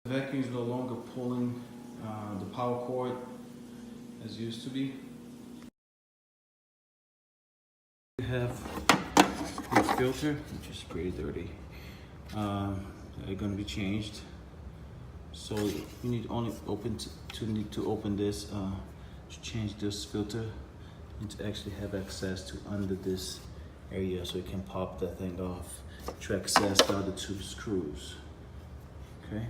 The vacuum is no longer pulling the power cord as used to be. We have this filter, which is pretty dirty. They're going to be changed. So you need only to open this to change this filter and to actually have access to under this area, so you can pop that thing off to access the other two screws. Okay.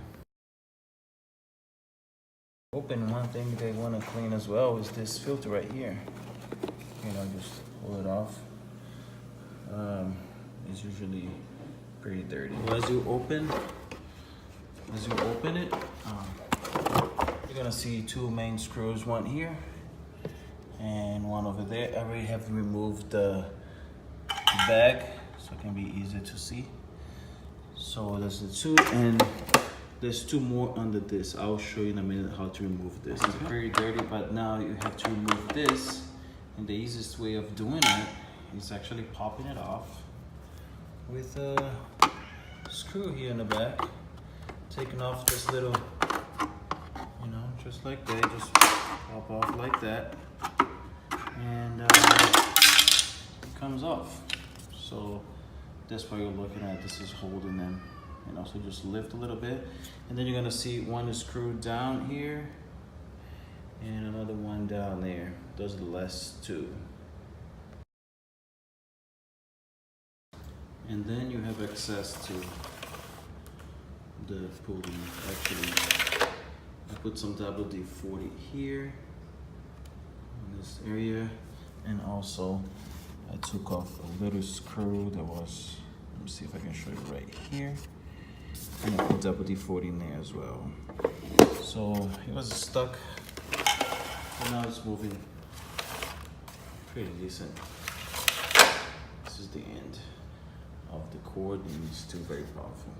Open one thing they want to clean as well is this filter right here. You know, just pull it off. It's usually pretty dirty. As you open it, you're gonna see two main screws, one here and one over there. I already have removed the bag, so it can be easier to see. So there's the two, and there's two more under this. I'll show you in a minute how to remove this. It's pretty dirty, but now you have to remove this, and the easiest way of doing it is actually popping it off with a screw here in the back, taking off this little, you know, just like that, just pop off like that, and it comes off. So that's what you're looking at. This is holding them, you know, so just lift a little bit, and then you're gonna see one is screwed down here and another one down there. Those are the last two. And then you have access to the pulley. Actually, I put some WD-40 here in this area, and also I took off a little screw that was, let me see if I can show you right here, and I put WD-40 in there as well. So it was stuck, and now it's moving pretty decent. This is the end of the cord, and it's still very powerful.